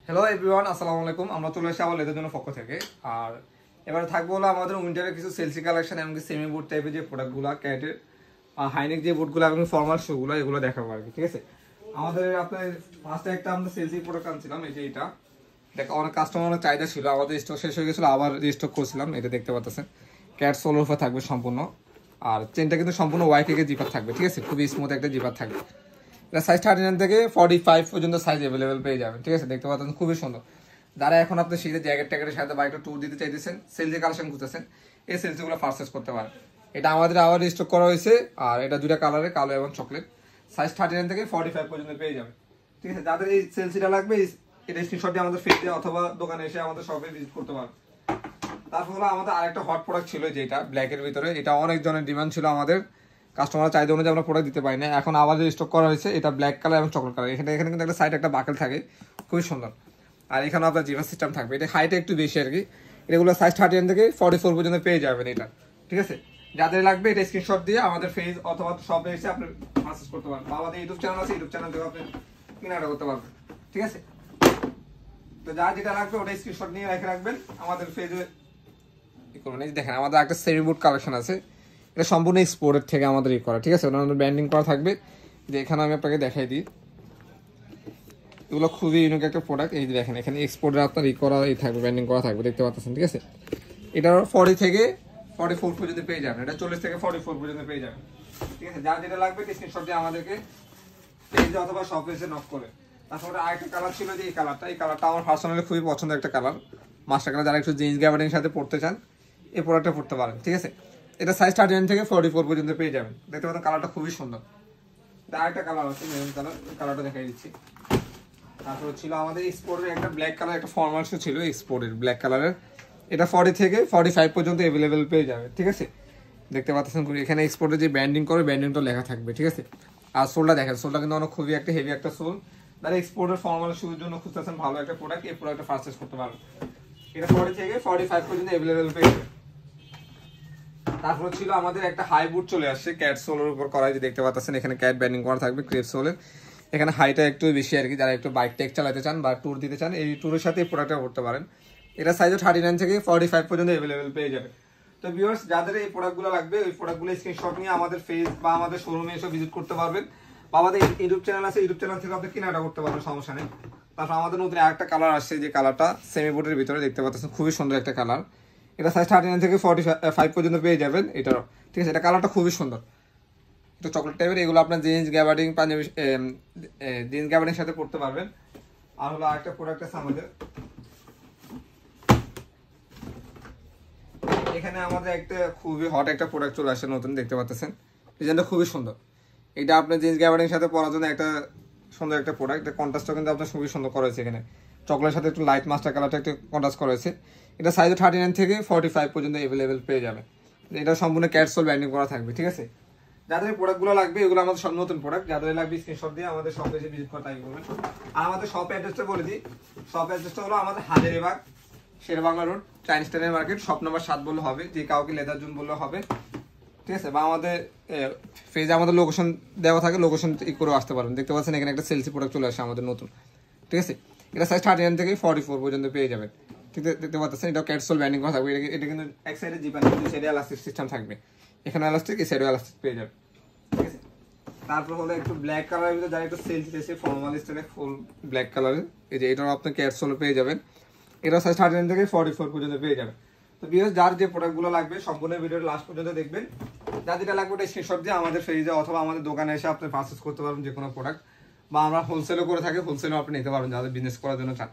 Hello everyone, আসসালামু আলাইকুম। আমরা চলে এসেছি আমার লেদের জন্য পক্ষ থেকে। আর এবারে থাকবো হলো আমাদের উইন্টারের কিছু সেলসি কালেকশন, এমনকি সেমি বুট টাইপের যে প্রোডাক্টগুলো, ক্যাটের হাইনেক যে বুটগুলো এবং ফর্মাল শুগুলো, এগুলো দেখাবো আর কি। ঠিক আছে, আমাদের আপনার ফার্স্টে একটা আমরা সেলসি প্রোডাক্ট আনছিলাম, এই যে এটা অনেক কাস্টমার অনেক চাহিদা ছিল, আমাদের স্টক শেষ হয়ে গেছিলো, আবার রিস্টক করছিলাম। এটা দেখতে পাচ্ছেন ক্যাট সোলোর উপর থাকবে সম্পূর্ণ, আর চেনটা কিন্তু সম্পূর্ণ ওয়াই থেকে জিপার থাকবে। ঠিক আছে, খুবই স্মুথ একটা জিপার থাকবে। এটা সাইজ 39 থেকে 45 পর্যন্ত সাইজ অ্যাভেলেবেল পেয়ে যাবেন। ঠিক আছে, দেখতে পাচ্ছেন খুবই সুন্দর। যারা এখন আপনি শীতের জ্যাকেট ট্যাকেটের সাথে বা একটা ট্যুর দিতে চাইতেছেন, সেলসি কালেকশন খুঁজতেছেন, এই সেলসিগুলো পারচেস করতে পারেন। এটা আমাদের আবার স্টক করা হয়েছে, আর এটা দুটা কালারে, কালো এবং চকলেট। সাইজ 39 থেকে 45 পর্যন্ত পেয়ে যাবেন। ঠিক আছে, যাদের এই সেলসিটা লাগবে, এটা স্ক্রিনশট দিয়ে আমাদের ফেসে অথবা দোকানে এসে আমাদের শপে ভিজিট করতে পারেন। তারপর হলো আমাদের আরেকটা হট প্রোডাক্ট ছিল, যেটা ব্ল্যাকের ভিতরে। এটা অনেক জনের ডিমান্ড ছিল, আমাদের কাস্টমার চাহিদা অনুযায়ী আমরা প্রোডাক্ট দিতে পারি না। এখন আবার স্টক করা হয়েছে, এটা ব্ল্যাক কালার এবং চকলেট কালার। এখানে কিন্তু একটা সাইড একটা বাকেল থাকে, খুবই সুন্দর। আর এখানে আপনার জিভার সিস্টেম থাকবে। এটা হাইটে একটু বেশি আর কি। এগুলো সাইজ 39 থেকে 44 পর্যন্ত পেয়ে যাবেন এটা। ঠিক আছে, যাদের লাগবে এটা স্ক্রিনশট দিয়ে আমাদের ফেস অথবা শপে এসে আপনি পারচেজ করতে পারবেন, বা আমাদের ইউটিউব চ্যানেল আছে, ইউটিউব চ্যানেল থেকে আপনি কেনাকাটা করতে পারবেন। ঠিক আছে, তো যার যেটা লাগবে ওটা স্ক্রিনশট নিয়ে রেখে রাখবেন আমাদের ফেজে করবেন। এই দেখেন আমাদের একটা সেমি বুট কালেকশন আছে, এটা সম্পূর্ণ এক্সপোর্টের থেকে আমাদের করা। ঠিক আছে, ওনার ব্র্যান্ডিং করা থাকবে। যে এখানে আমি আপনাকে দেখাই দিই, এগুলো খুবই ইউনিক একটা প্রোডাক্ট। এই যে দেখেন এখানে এক্সপোর্টের আপনার করা থাকবে, ব্র্যান্ডিং করা থাকবে, দেখতে পাচ্ছেন। ঠিক আছে, এটা 40 থেকে 44 পর্যন্ত পেয়ে যাবেন, এটা 40 থেকে 44 পর্যন্ত পেয়ে যাবেন। ঠিক আছে, যার যেটা লাগবে স্ক্রিনশট দিয়ে আমাদেরকে পেজে অথবা শপে এসে নক করে। তারপরে আরেকটা কালার ছিল, যে এই কালারটা আমার পার্সোনালি খুবই পছন্দের একটা কালার, মাস্টার কালার। যারা একটু জিন্স গ্যাবার্ডিং সাথে পড়তে চান, এই প্রোডাক্টটা পড়তে পারেন। ঠিক আছে, এটা সাইজ 39 থেকে 44 পর্যন্ত পেয়ে যাবেন। দেখতে পাচ্ছেন কালারটা খুবই সুন্দর। আরেকটা কালার আছে মেরুন কালার, কালারটা দেখাই দিচ্ছি। তারপর ছিল আমাদের এক্সপোর্টের একটা ব্ল্যাক কালার, একটা ফর্মাল শু ছিল এক্সপোর্টের ব্ল্যাক কালারের। এটা 40 থেকে 45 পর্যন্ত অ্যাভেলেবেল পেয়ে যাবে। ঠিক আছে, দেখতে পাচ্ছেন এখানে এক্সপোর্টের যে ব্র্যান্ডিং করে, ব্র্যান্ডিংটা লেখা থাকবে। ঠিক আছে, আর সোলটা দেখেন, সোলটা কিন্তু অনেক খুবই একটা হেভি একটা সোল। তারা এক্সপোর্টের ফর্মাল শুর জন্য খুঁজতেছেন ভালো একটা প্রোডাক্ট, এই প্রোডাক্টটা পারচেজ করতে পারবেন। এটা 40 থেকে 45 পর্যন্ত অ্যাভেলেবেল পেয়ে যাবে। তারপর ছিল আমাদের একটা হাই বুট চলে আসছে, ক্যাট সোলের উপর করা, যে দেখতে পাচ্ছেন এখানে ক্যাট ব্যান্ডিং করা থাকবে, ক্রেপ সোলের। এখানে হাইটা একটু বেশি আর কি, যারা একটু বাইক টেক চালাতে চান বা ট্যুর দিতে চান, এই ট্যুরের সাথে এই প্রোডাক্টটা করতে পারেন। এটা সাইজও 39 থেকে 45 পর্যন্ত অ্যাভেলেবেল পেয়ে যাবে। তো ভিউয়ার্স, যাদের এই প্রোডাক্টগুলো লাগবে, ওই প্রোডাক্টগুলো স্ক্রিনশট নিয়ে আমাদের ফেস বা আমাদের শোরুমে এসে ভিজিট করতে পারবেন, বা আমাদের ইউটিউব চ্যানেল আছে, ইউটিউব চ্যানেল থেকে আপনি কেনাকাটা করতে পারবেন, সমস্যা নেই। তারপর আমাদের নতুন একটা কালার আসছে, যে কালারটা সেমি বুটের ভিতরে, দেখতে পাচ্ছেন খুবই সুন্দর একটা কালার। এটা সাইজ 39 থেকে 45 পর্যন্ত পেয়ে যাবেন এটারও। ঠিক আছে, এটা কালারটা খুবই সুন্দর, এটা চকলেট টাইপের। এগুলো আপনার jeans gabardine, Punjabi jeans gabardine সাথে পড়তে পারবেন। আর হলো আরেকটা প্রোডাক্ট আছে আমাদের, এখানে আমাদের একটা খুবই হট একটা প্রোডাক্ট চলে আসছে নতুন, দেখতে পাচ্ছেন ডিজাইনটা খুবই সুন্দর। এটা আপনার জিন্স গ্যাবার্ডিং সাথে পরার জন্য একটা সুন্দর একটা প্রোডাক্ট। এটা কন্ট্রাস্টটা কিন্তু আপনার খুবই সুন্দর করা হয়েছে, এখানে চকলেটের সাথে একটু লাইট মাস্টার কালারটা একটু কন্ট্রাস্ট করা হয়েছে। এটা সাইজ 39 থেকে 45 পর্যন্ত অ্যাভেলেবেল পেয়ে যাবে। এটা সম্পূর্ণ ক্যাটসোল ব্যান্ডিং করা থাকবে। ঠিক আছে, যাদের প্রোডাক্টগুলো লাগবে, এগুলো আমাদের সব নতুন প্রোডাক্ট, যাদের লাগবে স্ক্রিনশট দিয়ে আমাদের শপে এসে ভিজিট করতে করবেন। আর আমাদের শপ অ্যাড্রেসটা বলে দিই, শপ অ্যাড্রেসটা হলো আমাদের হাজারীবাগ শেরবাংলা রোড, চাইনিজ টাউনের মার্কেট, শপ নাম্বার 7 বললে হবে, যে কাউকে লেদার জোন বললে হবে। ঠিক আছে, বা আমাদের ফেজে আমাদের লোকেশন দেওয়া থাকে, লোকেশন করেও আসতে পারবেন। দেখতে পাচ্ছেন এখানে একটা সেলসি প্রোডাক্ট চলে আসে আমাদের নতুন। ঠিক আছে, এটা সাইজ 39 থেকে 44 পর্যন্ত পেয়ে যাবেন। ঠিক আছে, দেখতে পাচ্ছেন এটা ক্যাটসোল ব্যান্ডিং করা থাকবে। এটা কিন্তু এক সাইডে জিপার, দুই সাইডে এলাস্টিক সিস্টেম থাকবে। এখানে এলাস্টিক, এই সাইডে এলাস্টিক পেয়ে যাবে। ঠিক আছে, তারপর হলো একটু ব্ল্যাক কালারের ভিতরে, যারা একটু সেলসি এসে ফর্মাল স্টাইলে ফুল ব্ল্যাক কালারের, এই যে এটাও আপনি ক্যাটসোলে পেয়ে যাবেন। এটা সাইজ 39 থেকে 44 পর্যন্ত পেয়ে যাবেন। তো ভিউয়ার্স, যার যে প্রোডাক্টগুলো লাগবে সম্পূর্ণ ভিডিওর লাস্ট পর্যন্ত দেখবেন। যার যেটা লাগবে ওটা স্ক্রিনশট দিয়ে আমাদের ফেজে অথবা আমাদের দোকানে এসে আপনি পারচেজ করতে পারবেন যে কোনো প্রোডাক্ট, বা আমরা হোলসেলও করে থাকি, হোলসেলও আপনি নিতে পারবেন যাদের বিজনেস করার জন্য চান।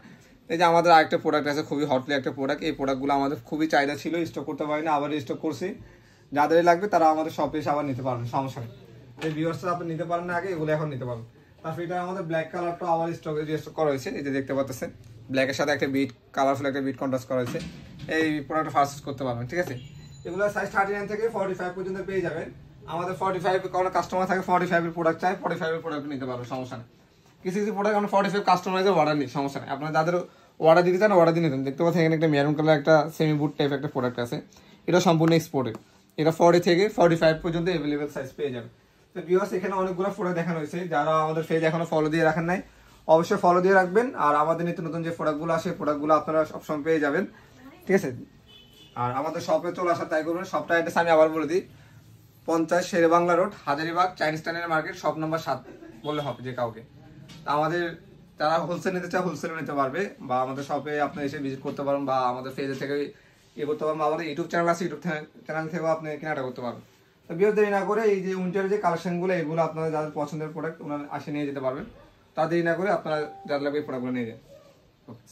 এই যে আমাদের আরেকটা প্রোডাক্ট আছে, খুবই হটলি একটা প্রোডাক্ট। এই প্রোডাক্টগুলো আমাদের খুবই চাহিদা ছিল, স্টক করতে পারিনি, আবার স্টক করছি। যাদের লাগবে তারা আমাদের শপে এসে আবার নিতে পারবেন, সমস্যা নেই। এই ভিউয়ার্সরা আপনি নিতে পারেন না আগে, এগুলো এখন নিতে পারবেন। তারপর এটা আমাদের ব্ল্যাক কালারটা আবার স্টক করা হয়েছে, এই যে দেখতে পাচ্ছেন ব্ল্যাকের সাথে একটা বিট, কালারফুল একটা বিট কন্ট্রাস্ট করা হয়েছে। এই প্রোডাক্টটা পারচেজ করতে পারবেন। ঠিক আছে, এগুলো সাইজ 39 থেকে 45 পর্যন্ত পেয়ে যাবেন। আমাদের 45 কোনো কাস্টমার থাকে 45 এর প্রোডাক্ট চাই, 45 এর প্রোডাক্ট নিতে পারবেন, সমস্যা নেই। কিছু কিছু প্রোডাক্ট আমরা 45 কাস্টমাইজের অর্ডার নিই, সমস্যা নেই। আপনারা যাদের অর্ডার দিতে চান অর্ডার দিয়ে নিতেন। দেখতে পাচ্ছেন এখানে একটা মেরুন কালার একটা সেমি বুট টাইপ একটা প্রোডাক্ট আছে, এটা সম্পূর্ণ এক্সপোর্টেড। এটা 40 থেকে 45 পর্যন্ত অ্যাভেলেবেল সাইজ পেয়ে যাবে। তো ভিউয়ার্স, এখানে অনেকগুলো প্রোডাক্ট দেখানো হয়েছে, যারা আমাদের পেজ এখনো ফলো দিয়ে রাখেন নাই অবশ্যই ফলো দিয়ে রাখবেন। আর আমাদের নিত্য নতুন যে প্রোডাক্টগুলো আসে প্রোডাক্টগুলো আপনারা সবসময় পেয়ে যাবেন, ঠিক আছে। আর আমাদের শপে চলে আসার তাই করবেন। শপটা অ্যাড্রেস আমি আবার বলে দিই, 50 শেরে বাংলা রোড, হাজারীবাগ, চাইনিজ টাউনের মার্কেট, শপ নাম্বার 7 বললে হবে যে কাউকে। আমাদের যারা হোলসেল নিতে চায় হোলসেল নিতে পারবে, বা আমাদের শপে আপনি এসে ভিজিট করতে পারেন, বা আমাদের পেজে থেকে ইয়ে করতে পারেন, বা আমাদের ইউটিউব চ্যানেল আছে, ইউটিউব চ্যানেল থেকেও আপনি কেনাটা করতে পারবেন। তো বিয়ের দেরি না করে এই যে উইন্টারের যে কালেকশনগুলো এগুলো আপনারা যাদের পছন্দের প্রোডাক্ট ওনারা আসে নিয়ে যেতে পারবেন। তা দেরি না করে আপনারা যাদের লাগবে এই প্রোডাক্টগুলো নিয়ে যান। ওকে।